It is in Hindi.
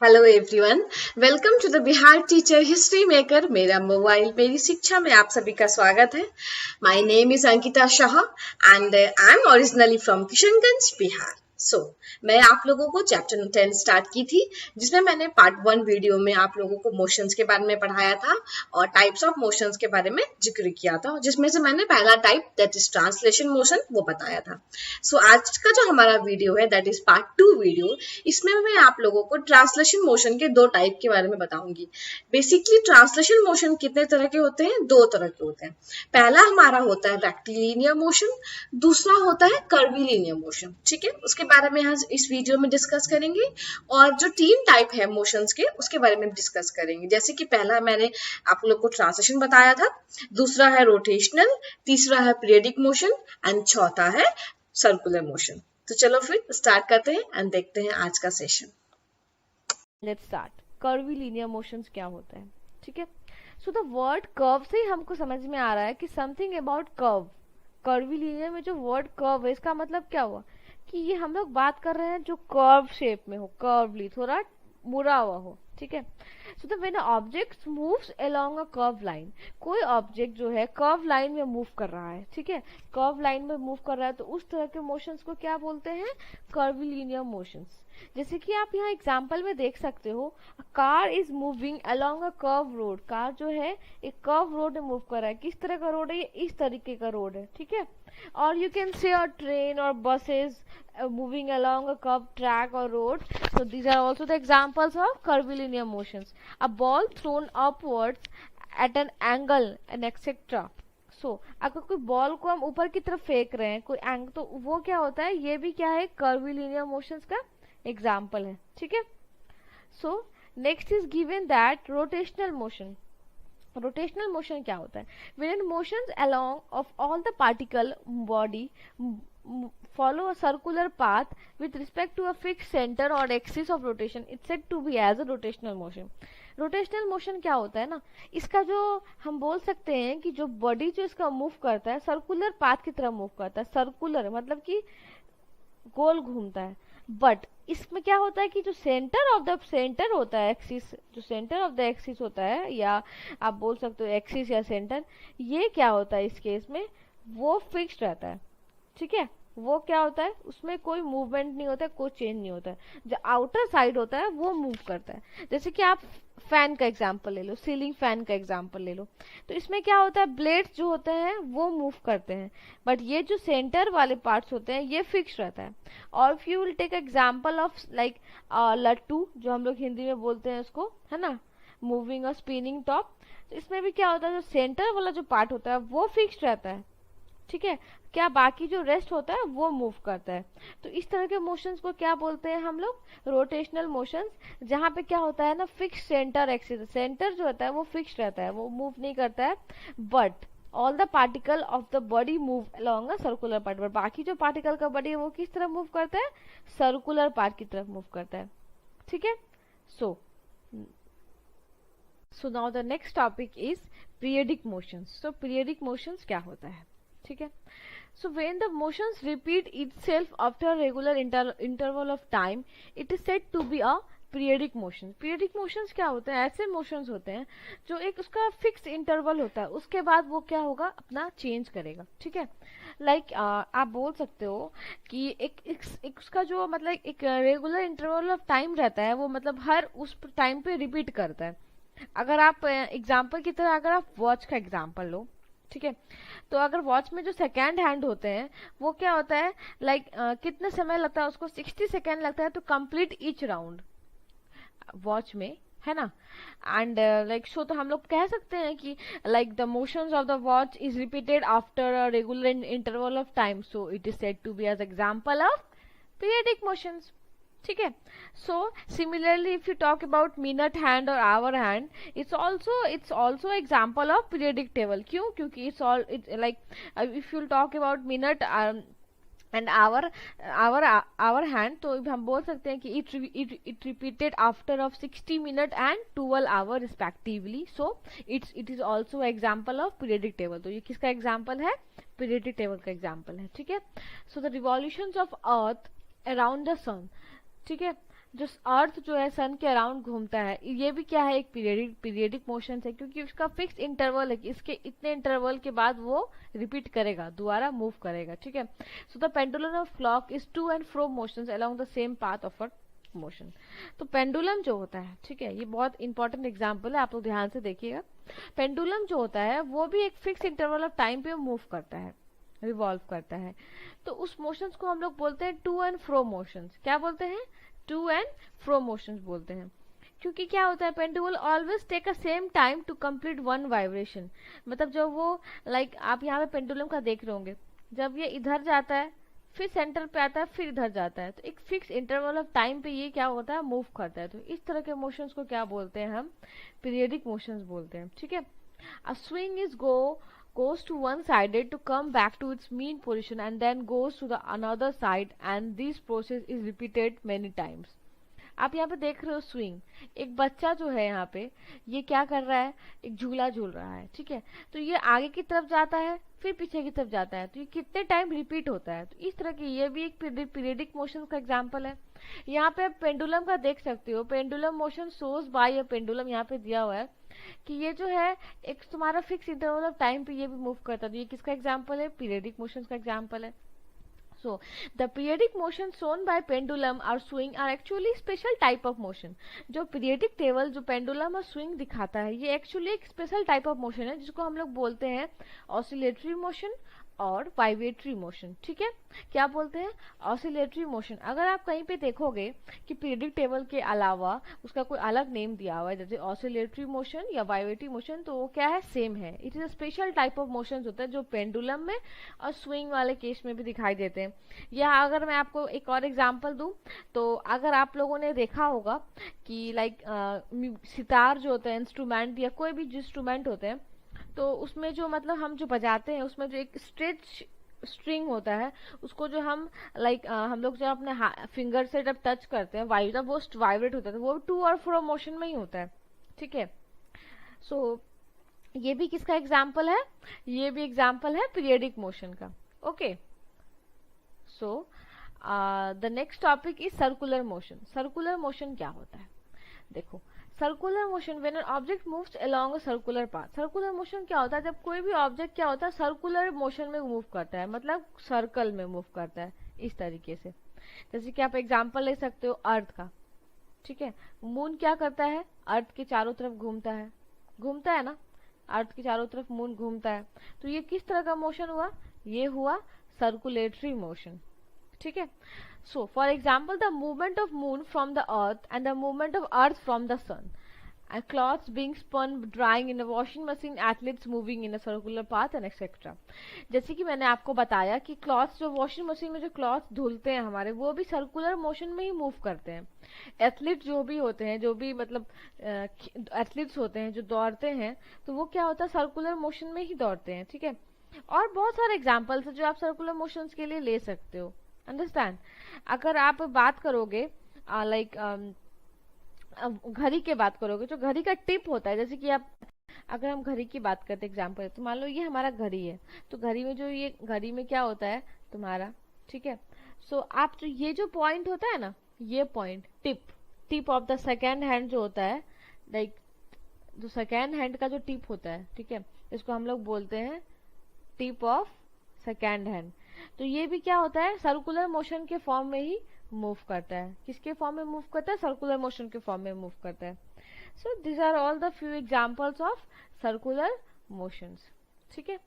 Hello everyone. Welcome to the Bihar teacher history maker. मेरा मोबाइल मेरी शिक्षा में आप सभी का स्वागत है। My name is Ankita Shah and I am originally from Kishanganj, Bihar. मैं आप लोगों को चैप्टर 10 स्टार्ट की थी, जिसमें मैंने पार्ट 1 वीडियो में आप लोगों को मोशंस के बारे में पढ़ाया था और टाइप्स ऑफ मोशंस के बारे में जिक्र किया था, जिसमें से मैंने पहला type that is translation motion वो बताया था। आज का जो हमारा वीडियो है दैट इज पार्ट 2 वीडियो। इसमें मैं आप लोगों को ट्रांसलेशन मोशन के दो टाइप के बारे में बताऊंगी। बेसिकली ट्रांसलेशन मोशन कितने तरह के होते हैं? दो तरह के होते हैं। पहला हमारा होता है रेक्टिलिनियर मोशन, दूसरा होता है कर्वीलिनियर मोशन। ठीक है, उसके बारे में हम इस वीडियो में डिस्कस करेंगे और जो तीन टाइप है मोशंस के उसके बारे में डिस्कस करेंगे। जैसे कि पहला मैंने आप लोग को ट्रांसलेशन बताया था, दूसरा है रोटेशनल, तीसरा है पीरियडिक मोशन एंड चौथा है सर्कुलर मोशन। तो चलो फिर स्टार्ट करते हैं एंड देखते हैं आज का session. Let's start. Curvilinear motions क्या होता है? ठीक है, सो द वर्ड कर्व से ही हमको समझ में आ रहा है कि समथिंग अबाउट कर्व। कर्वीलिनियर में जो वर्ड कर्व है, इसका मतलब क्या हुआ कि ये हम लोग बात कर रहे हैं जो कर्व शेप में हो, कर्वली, थोड़ा मुड़ा हुआ हो। ठीक है, so the when object moves along a curve line, कोई ऑब्जेक्ट जो है कर्व लाइन में मूव कर रहा है, ठीक है, कर्व लाइन में मूव कर रहा है, तो उस तरह के मोशंस को क्या बोलते हैं? Curvilinear motions. जैसे कि आप यहाँ एग्जाम्पल में देख सकते हो, car is moving along a curve road. Car जो है एक कर्व रोड में मूव कर रहा है। किस तरह का रोड है? ये इस तरीके का रोड है। ठीक है, और you can say a train और buses moving along a curved track or road. So these are also the examples of curvilinear motions. A ball thrown upwards at an angle and etc. So अगर कोई बॉल को हम ऊपर की तरफ फेंक रहे हैं कोई एंग, तो वो क्या होता है? ये भी क्या है? कर्वीलिनियर मोशंस का एग्जाम्पल है। ठीक है, so next is given that rotational motion. Rotational motion क्या होता है? when motions along of all the particle body follow a circular path with respect to a fixed center or axis of rotation, it's said to be as a rotational motion. Rotational motion क्या होता है ना, इसका जो हम बोल सकते हैं कि जो बॉडी जो इसका मूव करता है सर्कुलर पाथ की तरह मूव करता है। सर्कुलर मतलब कि गोल घूमता है। बट इसमें क्या होता है कि जो सेंटर ऑफ द सेंटर होता है, एक्सिस, जो सेंटर ऑफ द एक्सिस होता है, या आप बोल सकते हो एक्सिस या सेंटर, ये क्या होता है इस केस में? वो फिक्स्ड रहता है। ठीक है, वो क्या होता है? उसमें कोई मूवमेंट नहीं होता है, कोई चेंज नहीं होता है। जो आउटर साइड होता है वो मूव करता है। जैसे कि आप फैन का एग्जांपल ले लो, सीलिंग फैन का एग्जांपल ले लो, तो इसमें क्या होता है? ब्लेड्स जो होते हैं वो मूव करते हैं, बट ये जो सेंटर वाले पार्ट्स होते हैं ये फिक्स रहता है। और if you will take example of like लट्टू, जो हम लोग हिंदी में बोलते हैं उसको, है ना, मूविंग और स्पिनिंग टॉप, तो इसमें भी क्या होता है? जो सेंटर वाला जो पार्ट होता है वो फिक्स रहता है। ठीक है, क्या बाकी जो रेस्ट होता है वो मूव करता है। तो इस तरह के मोशंस को क्या बोलते हैं हम लोग? रोटेशनल मोशंस, जहाँ पे क्या होता है ना, फिक्स सेंटर एक्सिस, सेंटर जो होता है वो फिक्स रहता है, वो मूव नहीं करता है। But all the particle of the body move along a circular part, but बाकी जो पार्टिकल का बॉडी है वो किस तरह मूव करता है? सर्कुलर पार्ट की तरफ मूव करता है। ठीक है, so now the next topic is periodic motions. तो पीरियडिक मोशंस क्या होता है? ठीक है, so when the motions repeat itself after a regular interval of time, it is said to be a periodic motion. Periodic motions क्या होते हैं? ऐसे मोशंस होते हैं जो एक उसका फिक्स इंटरवल होता है, उसके बाद वो क्या होगा? अपना चेंज करेगा। ठीक है, लाइक आप बोल सकते हो कि एक उसका जो मतलब एक रेगुलर इंटरवल ऑफ टाइम रहता है, वो मतलब हर उस टाइम पे रिपीट करता है। अगर आप एग्जाम्पल की तरह अगर आप वॉच का एग्जाम्पल लो, ठीक है, तो अगर वॉच में जो सेकेंड हैंड होते हैं वो क्या होता है? लाइक कितने समय लगता है उसको? 60 सेकेंड लगता है to complete each round watch में, है ना। एंड लाइक सो तो हम लोग कह सकते हैं कि like the motions of the watch is repeated after a regular interval of time, so it is said to be as example of periodic motions. ठीक है, so similarly if you talk about minute hand और hour hand, it's also example of periodic table. क्यों? क्योंकि it's all it like if you talk about minute and hour hand, तो हम बोल सकते हैं कि it repeated after of 60 minute and 12 hour respectively, so it is also example of periodic table. तो ये किसका एग्जाम्पल है? पीरियडिक टेबल का एग्जाम्पल है। ठीक है, so the revolutions of earth around the sun, ठीक है, जो अर्थ जो है सन के अराउंड घूमता है, ये भी क्या है, एक पीरियडिक मोशन है, क्योंकि उसका फिक्स इंटरवल है कि इसके इतने इंटरवल के बाद वो रिपीट करेगा, दोबारा मूव करेगा, ठीक है। So the pendulum of clock is to and fro motions along the same path of a motion. तो पेंडुलम जो होता है, ठीक है, ये बहुत इंपॉर्टेंट एग्जाम्पल है, आप लोग ध्यान से देखिएगा। पेंडुलम जो होता है वो भी एक फिक्स इंटरवल ऑफ टाइम पे मूव करता है, रिवॉल्व करता है। तो उस मोशंस को हम लोग बोलते हैं टू एंड फ्रो मोशंस। क्या बोलते हैं? टू एंड फ्रो मोशंस बोलते हैं। क्योंकि क्या होता है, pendulum always take a same time to complete one vibration. मतलब जब वो आप यहाँ पे पेंडुलम का देख रहे होंगे, जब ये इधर जाता है फिर सेंटर पे आता है फिर इधर जाता है, तो एक फिक्स इंटरवल ऑफ टाइम पे ये क्या होता है, मूव करता है। तो इस तरह के मोशंस को क्या बोलते हैं हम? पीरियडिक मोशंस बोलते हैं, ठीक है। अ swing is goes to one sided to come back to its mean position and then goes to the another side, and this process is repeated many times. आप यहाँ पे देख रहे हो स्विंग, एक बच्चा जो है यहाँ पे ये क्या कर रहा है, एक झूला झूल रहा है, ठीक है। तो ये आगे की तरफ जाता है फिर पीछे की तरफ जाता है, तो ये कितने टाइम रिपीट होता है। तो इस तरह की ये भी एक पीरियडिक मोशन का एग्जांपल है। यहाँ पे आप पेंडुलम का देख सकते हो, pendulum motion shows by a pendulum, यहाँ पे दिया हुआ है कि ये जो है एक तुम्हारा फिक्स इंटरवल ऑफ टाइम पे ये भी मूव करता है। तो ये किसका एग्जांपल है? पीरियडिक मोशन का एग्जांपल है। So, the periodic motion shown by pendulum or swing are actually special type of motion. जो periodic table जो pendulum और swing दिखाता है, ये actually एक special type of motion है जिसको हम लोग बोलते हैं oscillatory motion और वाइब्रेटरी मोशन, ठीक है। क्या बोलते हैं? Oscillatory motion. अगर आप कहीं पे देखोगे कि पीरियडिक टेबल के अलावा उसका कोई अलग नेम दिया हुआ है, जैसे ऑसिलेटरी मोशन या वाइब्रेटरी मोशन, तो वो क्या है? सेम है। It is a special type of motion होता है जो पेंडुलम में और स्विंग वाले केस में भी दिखाई देते हैं। या अगर मैं आपको एक और एग्जाम्पल दूं, तो अगर आप लोगों ने देखा होगा कि सितार जो होता है इंस्ट्रूमेंट, या कोई भी इंस्ट्रूमेंट होते हैं, तो उसमें जो मतलब हम जो बजाते हैं उसमें जो एक स्ट्रेच स्ट्रिंग होता है, उसको जो हम हम लोग जब अपने फिंगर से जब टच करते हैं, जब वो वाइब्रेट होता है, तो वो टू और फ्रो मोशन में ही होता है, ठीक है। सो ये भी किसका एग्जाम्पल है? ये भी एग्जाम्पल है पीरियडिक मोशन का। Okay, so the next topic is circular motion. Circular motion क्या होता है? देखो, circular motion when an object moves along a circular path. Circular motion क्या होता है? जब कोई भी ऑब्जेक्ट क्या होता है, सर्कुलर मोशन में मूव करता है, मतलब सर्कल में मूव करता है, इस तरीके से। जैसे कि आप एग्जांपल ले सकते हो अर्थ का, ठीक है। मून क्या करता है? अर्थ के चारों तरफ घूमता है ना, अर्थ के चारों तरफ मून घूमता है। तो ये किस तरह का मोशन हुआ? ये हुआ सर्कुलेटरी मोशन, ठीक है। So, for example, the movement of moon from the earth and the movement of earth from the sun, and cloths being spun, drying in a washing machine, athletes moving in a circular path and etc. जैसे कि मैंने आपको बताया कि क्लॉथ्स जो वॉशिंग मशीन में जो क्लॉथ्स धुलते हैं हमारे, वो भी सर्कुलर मोशन में ही मूव करते हैं। एथलीट जो भी होते हैं, जो भी मतलब एथलीट्स होते हैं जो दौड़ते हैं, तो वो क्या होता है? सर्कुलर मोशन में ही दौड़ते हैं, ठीक है। और बहुत सारे एग्जाम्पल्स है जो आप सर्कुलर मोशंस के लिए ले सकते हो, अंडरस्टैंड। अगर आप बात करोगे घड़ी के बात करोगे, जो घड़ी का टिप होता है, जैसे कि आप अगर हम घड़ी की बात करते हैं एग्जाम्पल, तो मान लो ये हमारा घड़ी है, तो घड़ी में जो ये घड़ी में क्या होता है तुम्हारा, ठीक है। सो आप जो ये जो पॉइंट होता है ना, ये point tip of the second hand जो होता है, जो सेकेंड हैंड का जो टिप होता है, ठीक है, इसको हम लोग बोलते हैं टिप ऑफ सेकेंड हैंड। तो ये भी क्या होता है? सर्कुलर मोशन के फॉर्म में ही मूव करता है। किसके फॉर्म में मूव करता है? सर्कुलर मोशन के फॉर्म में मूव करता है। So this are all the few examples of circular motions, ठीक है।